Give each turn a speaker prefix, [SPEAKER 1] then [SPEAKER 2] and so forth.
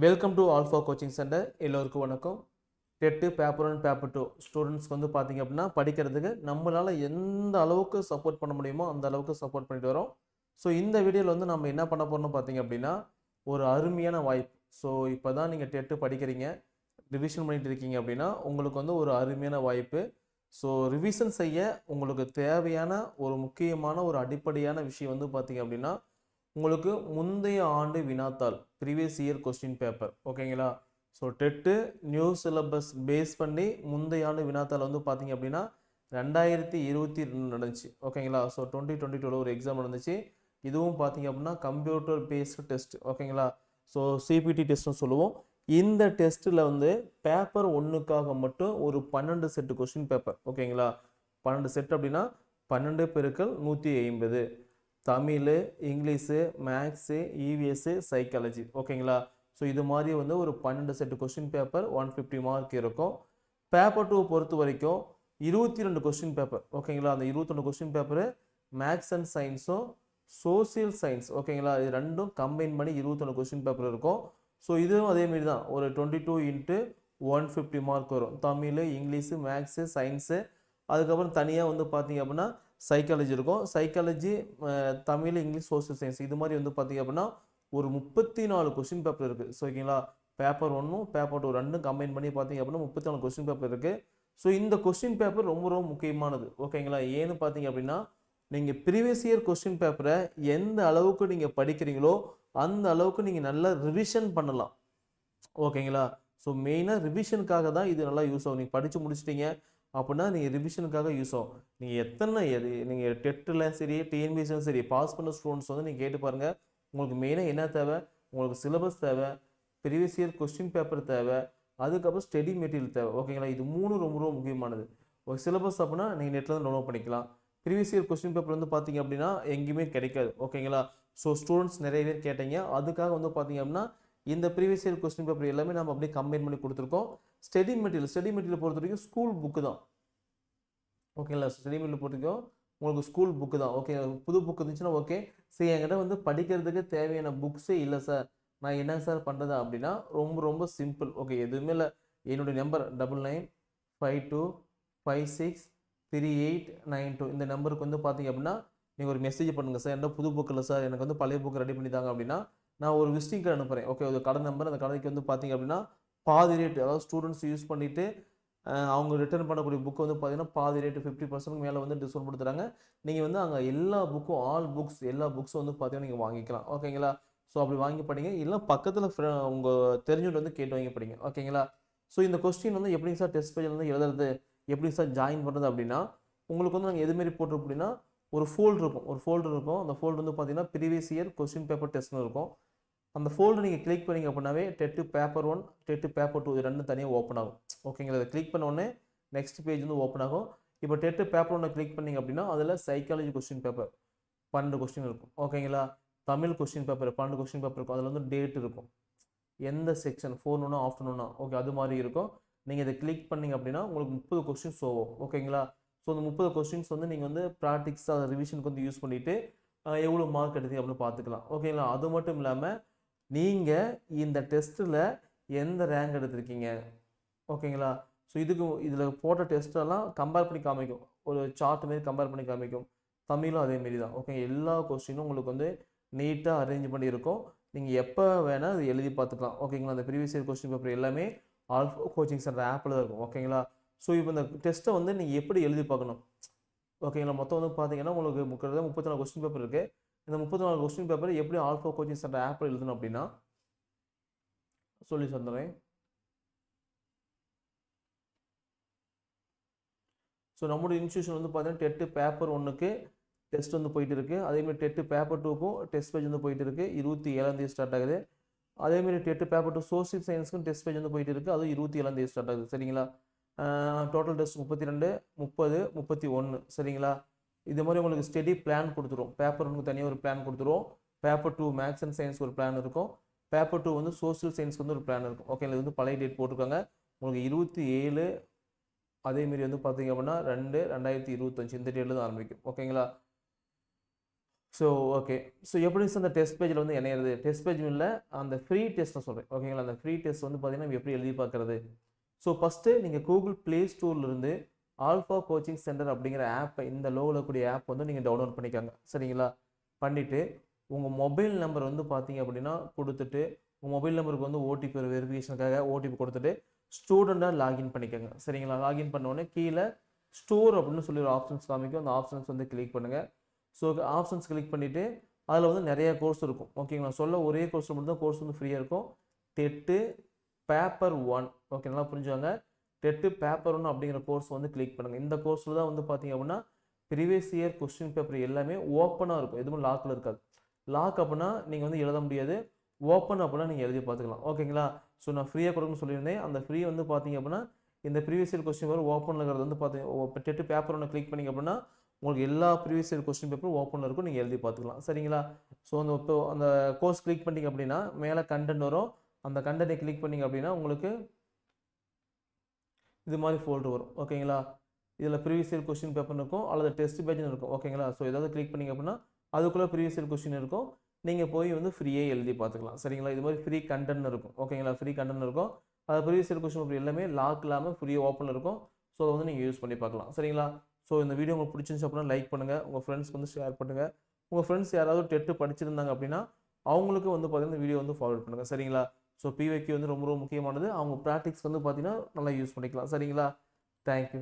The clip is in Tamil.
[SPEAKER 1] Welcome to alpha coaching centre. எல்லோருக்கும் வணக்கம். டெட்டு பேப்பர் 1 பேப்பர் 2 ஸ்டூடெண்ட்ஸ்க்கு வந்து பார்த்தீங்க அப்படின்னா படிக்கிறதுக்கு நம்மளால் எந்த அளவுக்கு சப்போர்ட் பண்ண முடியுமோ அந்த அளவுக்கு சப்போர்ட் பண்ணிட்டு வரோம். ஸோ இந்த வீடியோவில் வந்து நம்ம என்ன பண்ண போகிறோம்னு பார்த்தீங்க அப்படின்னா ஒரு அருமையான வாய்ப்பு. ஸோ இப்போ தான் நீங்கள் டெட்டு படிக்கிறீங்க, ரிவிஷன் பண்ணிட்டு இருக்கீங்க அப்படின்னா உங்களுக்கு வந்து ஒரு அருமையான வாய்ப்பு. ஸோ ரிவிஷன் செய்ய உங்களுக்கு தேவையான ஒரு முக்கியமான ஒரு அடிப்படையான விஷயம் வந்து பார்த்தீங்க அப்படின்னா உங்களுக்கு முந்தைய ஆண்டு வினாத்தாள் ப்ரீவியஸ் இயர் கொஸ்டின் பேப்பர். ஓகேங்களா? So TET new syllabus base பண்ணி முந்தைய ஆண்டு வினாத்தாள் வந்து பார்த்தீங்க அப்படின்னா 2022 நடந்துச்சு. ஓகேங்களா? ஸோ 2022 ஒரு எக்ஸாம் நடந்துச்சு. இதுவும் பார்த்தீங்க அப்படின்னா கம்ப்யூட்டர் பேஸ்டு டெஸ்ட். ஓகேங்களா? ஸோ சிபிடி டெஸ்ட்னு சொல்லுவோம். இந்த டெஸ்ட்டில் வந்து பேப்பர் 1க்காக மட்டும் ஒரு 12 செட்டு கொஸ்டின் பேப்பர். ஓகேங்களா? 12 செட் அப்படின்னா 12 பெருக்கல் 150. Tamil, English, maths, EVS, psychology. ஓகேங்களா? ஸோ இது மாதிரி வந்து ஒரு 12 செட்டு கொஸ்டின் பேப்பர் 150 மார்க் இருக்கும். பேப்பர் 2 பொறுத்த வரைக்கும் 22 கொஸ்டின் பேப்பர். ஓகேங்களா? அந்த 22 கொஸ்டின் பேப்பரு மேக்ஸ் அண்ட் சயின்ஸும் சோசியல் சயின்ஸ். ஓகேங்களா? இது ரெண்டும் கம்பைன் பண்ணி 21 கொஸ்டின் பேப்பர் இருக்கும். ஸோ இதுவும் அதேமாரி தான் ஒரு 22 இன்ட்டு 150 மார்க் வரும். தமிழ், இங்கிலீஷு, மேக்ஸு, சயின்ஸு, அதுக்கப்புறம் தனியாக வந்து பார்த்தீங்க அப்படின்னா சைக்காலஜி இருக்கும். Psychology, Tamil, English, social science இது மாதிரி வந்து பார்த்தீங்க அப்படின்னா ஒரு 34 கொஸ்டின் பேப்பர் இருக்குது. ஸோ ஓகேங்களா? பேப்பர் 1ம் பேப்பர் 2 ரெண்டும் கம்பைன் பண்ணி பார்த்தீங்க அப்படின்னா 34 கொஸ்டின் பேப்பர் இருக்குது. ஸோ இந்த கொஸ்டின் பேப்பர் ரொம்ப ரொம்ப முக்கியமானது. ஓகேங்களா? ஏன்னு பார்த்தீங்க அப்படின்னா நீங்கள் ப்ரீவியஸ் இயர் கொஸ்டின் பேப்பரை எந்த அளவுக்கு நீங்கள் படிக்கிறீங்களோ அந்த அளவுக்கு நீங்கள் நல்லா ரிவிஷன் பண்ணலாம். ஓகேங்களா? ஸோ மெயினாக ரிவிஷனுக்காக தான் இது நல்லா யூஸ் ஆகும். நீங்கள் படித்து முடிச்சிட்டிங்க அப்படின்னா நீங்கள் ரிவிஷனுக்காக யூஸ் ஆகும். நீங்கள் நீங்கள் டெட்டில் சரி டிஎன்பிஎஸ்சியும் சரி பாஸ் பண்ண ஸ்டூடெண்ட்ஸ் வந்து நீங்கள் கேட்டு பாருங்கள். உங்களுக்கு மெயினாக என்ன தேவை? உங்களுக்கு சிலபஸ் தேவை, ப்ரீவியஸ் இயர் கொஸ்டின் பேப்பர் தேவை, அதுக்கப்புறம் ஸ்டடி மெட்டீரியல் தேவை. ஓகேங்களா? இது 3 ரொம்ப ரொம்ப முக்கியமானது. ஒரு சிலபஸ் அப்படின்னா நீங்கள் நெட்டில் வந்து டவுன்லோட் பண்ணிக்கலாம். ப்ரீவியஸ் இயர் கொஸ்டின் பேப்பர் வந்து பார்த்தீங்க அப்படின்னா எங்கேயுமே கிடைக்காது. ஓகேங்களா? ஸோ ஸ்டூடெண்ட்ஸ் நிறைய பேர் கேட்டீங்க. அதுக்காக வந்து பார்த்தீங்க அப்படின்னா இந்த ப்ரீவியஸ் இயர் கொஸ்டின் பேப்பர் எல்லாமே நம்ம அப்படியே கம்பைன் பண்ணி கொடுத்துருக்கோம். ஸ்டடி மெட்டீரியல் பொறுத்த வரைக்கும் ஸ்கூல் புக்கு தான். ஓகேங்களா? ஸ்டடி மெட்டீரியல் பொறுத்த வரைக்கும் உங்களுக்கு ஸ்கூல் புக்கு தான். ஓகே, புது புக் இருந்துச்சுன்னா ஓகே. சரி, என்கிட்ட வந்து படிக்கிறதுக்கு தேவையான புக்ஸே இல்லை சார், நான் என்ன சார் பண்ணுறது அப்படின்னா ரொம்ப ரொம்ப சிம்பிள். ஓகே, எதுவுமே இல்லை. என்னுடைய நம்பர் 9952563892 இந்த நம்பருக்கு வந்து பார்த்தீங்க அப்படின்னா நீங்கள் ஒரு மெசேஜ் பண்ணுங்கள். சார் என்ன புது புக் இல்லை சார், எனக்கு வந்து பழைய புக் ரெடி பண்ணி தாங்க அப்படின்னா நான் ஒரு விசிட்டிங் கார்டு அனுப்புகிறேன். ஓகே, ஒரு கடை நம்பர், அந்த கடைக்கு வந்து பார்த்தீங்க அப்படின்னா பாதி ரேட்டு, அதாவது ஸ்டூடெண்ட்ஸ் யூஸ் பண்ணிவிட்டு அவங்க ரிட்டர்ன் பண்ணக்கூடிய புக்கு வந்து பார்த்தீங்கன்னா பாதி ரேட்டு 50% மேலே வந்து டிஸ்கவுண்ட் கொடுத்துறாங்க. நீங்கள் வந்து அங்கே எல்லா புக்கும் எல்லா புக்ஸும் வந்து பார்த்தீங்கன்னா நீங்கள் வாங்கிக்கலாம். ஓகேங்களா? ஸோ அப்படி வாங்கி படிங்க. இல்லை பக்கத்தில் உங்கள் தெரிஞ்சவங்க வந்து கேட்டு வாங்கி படிங்க. ஓகேங்களா? ஸோ இந்த கொஸ்டின் வந்து எப்படி சார் டெஸ்ட் பேஜில் வந்து எழுதுறது, எப்படி சார் ஜாயின் பண்ணுறது அப்படின்னா உங்களுக்கு வந்து நாங்கள் எதுமாரி போட்டிருக்கோம் அப்படின்னா ஒரு ஃபோல்டர் இருக்கும். அந்த ஃபோல்டர் வந்து பார்த்தீங்கன்னா ப்ரீவியஸ் இயர் கொஸ்டின் பேப்பர் டெஸ்ட்னு இருக்கும். அந்த ஃபோல்டர் நீங்கள் கிளிக் பண்ணிங்க அப்படின்னாவே டெட்டு பேப்பர் 1 டெட்டு பேப்பர் 2 இது ரெண்டும் தனியாக ஓப்பன் ஆகும். ஓகேங்களா? அதை கிளிக் பண்ண உடனே நெக்ஸ்ட் பேஜ் வந்து ஓப்பன் ஆகும். இப்போ டெட்டு பேப்பர் 1 கிளிக் பண்ணிங்க அப்படின்னா அதில் சைக்காலஜி கொஸ்டின் பேப்பர் 12 கொஸ்டின் இருக்கும். ஓகேங்களா? Tamil question paper 12 question paper இருக்கும். அதில் வந்து டேட் இருக்கும், எந்த செக்ஷன் ஃபோர்னூனா ஆஃப்டர்நூனா, ஓகே அது மாதிரி இருக்கும். நீங்கள் இதை கிளிக் பண்ணிங்க அப்படின்னா உங்களுக்கு 30 கொஸ்டின்ஸ் ஆகும். ஓகேங்களா? ஸோ அந்த 30 கொஸ்டின்ஸ் வந்து நீங்கள் வந்து ப்ராக்டிக்ஸாக ரிவிஷனுக்கு வந்து யூஸ் பண்ணிவிட்டு எவ்வளோ மார்க் எடுத்தீங்க அப்படின்னு பார்த்துக்கலாம். ஓகேங்களா? அது மட்டும் இல்லாமல் நீங்கள் இந்த டெஸ்ட்டில் எந்த ரேங்க் எடுத்திருக்கீங்க, ஓகேங்களா? ஸோ இதில் போட்ட டெஸ்ட்டெல்லாம் கம்பேர் பண்ணி காமிக்கும். ஒரு சார்ட் மாரி கம்பேர் பண்ணி காமிக்கும். தமிழும் அதேமாரி தான். ஓகே, எல்லா கொஸ்டினும் உங்களுக்கு வந்து நீட்டாக அரேஞ்ச் பண்ணியிருக்கும். நீங்கள் எப்போ வேணால் அது எழுதி பார்த்துக்கலாம். ஓகேங்களா? அந்த ப்ரீவியஸ் இயர் கொஸ்டின் பேப்பர் எல்லாமே ஆல்ஃபா கோச்சிங் சென்டர் ஆப்பில் தான் இருக்கும். ஓகேங்களா? ஸோ இப்போ இந்த டெஸ்ட்டை வந்து நீங்கள் எப்படி எழுதி பார்க்கணும்? ஓகேங்களா? மொத்தம் வந்து பார்த்தீங்கன்னா உங்களுக்கு 34 கொஸ்டின் பேப்பர் இருக்குது. இந்த 34 கொஸ்டின் பேப்பர் எப்படி ஆல்ஃபா கோச்சிங் சென்டர் ஆப்பில் எழுதணும் அப்படின்னா சொல்லி சொல்கிறேன். ஸோ நம்மளுடைய இன்ஸ்டியூஷன் வந்து பார்த்தீங்கன்னா டெட்டு பேப்பர் 1க்கு டெஸ்ட் வந்து போயிட்டு இருக்குது. அதேமாதிரி டெட்டு பேப்பர் 2க்கும் டெஸ்ட் பேஜ் வந்து போயிட்டு இருக்குது. 27ஆம் ஸ்டார்ட் ஆகுது. அதேமாதிரி டெட்டு பேப்பர் 2 சோசியல் சயின்ஸுக்கும் டெஸ்ட் பேஜ் வந்து போயிட்டு இருக்குது. அதுவும் 27ஆம் ஸ்டார்ட் ஆகுது. சரிங்களா? Total test 32, 30, 31. சரிங்களா? இது மாதிரி உங்களுக்கு ஸ்டடி பிளான் கொடுத்துரும். பேப்பர் 1க்கு தனியாக ஒரு பிளான் கொடுத்துரும். பேப்பர் 2 மேக்ஸ் அண்ட் சயின்ஸ் ஒரு பிளான் இருக்கும். பேப்பர் 2 வந்து சோசியல் சயின்ஸ்க்கு வந்து ஒரு பிளான் இருக்கும். ஓகேங்களா? இது வந்து பழைய டேட் போட்டிருக்காங்க. உங்களுக்கு 27 அதேமாரி வந்து பார்த்தீங்க அப்படின்னா 2/2025 இந்த டேட்டில் தான் ஆரம்பிக்கும். ஓகேங்களா? So okay. ஸோ எப்படி சார் அந்த டெஸ்ட் பேஜில் வந்து இணையிறது? டெஸ்ட் பேஜ் இல்லை, அந்த ஃப்ரீ டெஸ்ட்டை சொல்கிறேன் ஓகேங்களா? அந்த ஃப்ரீ டெஸ்ட் வந்து பார்த்தீங்கன்னா எப்படி எழுதி பார்க்குறது? ஸோ ஃபஸ்ட்டு நீங்கள் கூகுள் ப்ளே ஸ்டோர்லேருந்து ஆல்ஃபா கோச்சிங் சென்டர் அப்படிங்கிற ஆப்பை, இந்த லோவில் இருக்கக்கூடிய ஆப் வந்து நீங்கள் டவுன்லோட் பண்ணிக்கோங்க சரிங்களா? பண்ணிவிட்டு உங்கள் மொபைல் நம்பர் வந்து பார்த்தீங்க அப்படின்னா கொடுத்துட்டு, உங்கள் மொபைல் நம்பருக்கு வந்து ஓடிபி ஒரு வெரிஃபிகேஷனுக்காக ஓடிபி கொடுத்துட்டு ஸ்டூடெண்ட்டாக லாகின் பண்ணிக்கோங்க சரிங்களா? லாகின் பண்ணோடனே கீழே ஸ்டோர் அப்படின்னு சொல்லி ஒரு ஆப்ஷன்ஸ் காமிக்கும். அந்த ஆப்ஷன்ஸ் வந்து கிளிக் பண்ணுங்கள். ஸோ ஆப்ஷன்ஸ் கிளிக் பண்ணிவிட்டு அதில் வந்து நிறைய கோர்ஸ் இருக்கும் ஓகேங்களா? சொல்ல ஒரே கோர்ஸ் மட்டும் தான் கோர்ஸ் வந்து ஃப்ரீயாக இருக்கும். டெட்டு பேப்பர் 1 ஓகே, நல்லா புரிஞ்சுவாங்க. டெட்டு பேப்பர் 1 அப்படிங்கிற கோர்ஸ் வந்து கிளிக் பண்ணுங்கள். இந்த கோர்ஸில் தான் வந்து பார்த்தீங்க அப்படின்னா ப்ரீவியஸ் இயர் கொஸ்டின் பேப்பர் எல்லாமே ஓப்பனாக இருக்கும், எதுவும் லாக்கில் இருக்காது. லாக் அப்படின்னா நீங்கள் வந்து எழுத முடியாது, ஓப்பன் அப்படின்னா நீங்கள் எழுதி பார்த்துக்கலாம் ஓகேங்களா? ஸோ நான் ஃப்ரீயாக கொடுக்குன்னு சொல்லியிருந்தேன். அந்த ஃப்ரீ வந்து பார்த்தீங்க அப்படின்னா இந்த ப்ரீவியஸ் இயர் கொஸ்டின் பேப்பர் ஓப்பனில் இருக்கிறது வந்து பார்த்தீங்க, டெட்டு பேப்பர் 1 கிளிக் பண்ணிங்க அப்படின்னா உங்களுக்கு எல்லா ப்ரீவியஸ் இயர் கொஸ்டின் பேப்பரும் ஓப்பனில் இருக்கும், நீங்கள் எழுதி பார்த்துக்கலாம் சரிங்களா? ஸோ அந்த கோர்ஸ் கிளிக் பண்ணிங்க அப்படின்னா மேலே கண்டென்ட் வரும். அந்த கண்டென்ட்டை கிளிக் பண்ணிங்க அப்படின்னா உங்களுக்கு இது மாதிரி ஃபோல்டர் வரும் ஓகேங்களா? இதில் ப்ரீவியஸ் இயர் கொஸ்டின் பேப்பர் இருக்கும் அல்லது டெஸ்ட் பேஜ்னு இருக்கும் ஓகேங்களா? ஸோ ஏதாவது கிளிக் பண்ணிங்க அப்படின்னா அதுக்குள்ளே ப்ரீவியஸ் இயர் கொஸ்டின் இருக்கும். நீங்கள் போய் வந்து ஃப்ரீயாக எழுதி பார்த்துக்கலாம் சரிங்களா? இது மாதிரி ஃப்ரீ கண்டென்ட் இருக்கும் ஓகேங்களா? ஃப்ரீ கண்டென்ட் இருக்கும். அது ப்ரீவியஸ் இயர் கொஸ்டின் பேப்பர் எல்லாமே லாக் இல்லாமல் ஃப்ரீயாக ஓப்பனில் இருக்கும். ஸோ அதை வந்து நீங்கள் யூஸ் பண்ணி பார்க்கலாம் சரிங்களா? ஸோ இந்த வீடியோ உங்களுக்கு பிடிச்சிருந்துச்சு அப்படின்னா லைக் பண்ணுங்கள், உங்கள் ஃப்ரெண்ட்ஸ்க்கு வந்து ஷேர் பண்ணுங்கள். உங்கள் ஃப்ரெண்ட்ஸ் யாராவது டெட்டு படிச்சிருந்தாங்க அப்படின்னா அவங்களுக்கு வந்து பார்த்தீங்கன்னா இந்த வீடியோ வந்து ஃபார்வர்ட் பண்ணுங்கள் சரிங்களா? ஸோ பிவைக்யூ வந்து ரொம்ப ரொம்ப முக்கியமானது. அவங்க ப்ராக்டிக்ஸ் வந்து பார்த்தீங்கன்னா நல்லா யூஸ் பண்ணிக்கலாம் சரிங்களா? தேங்க்யூ.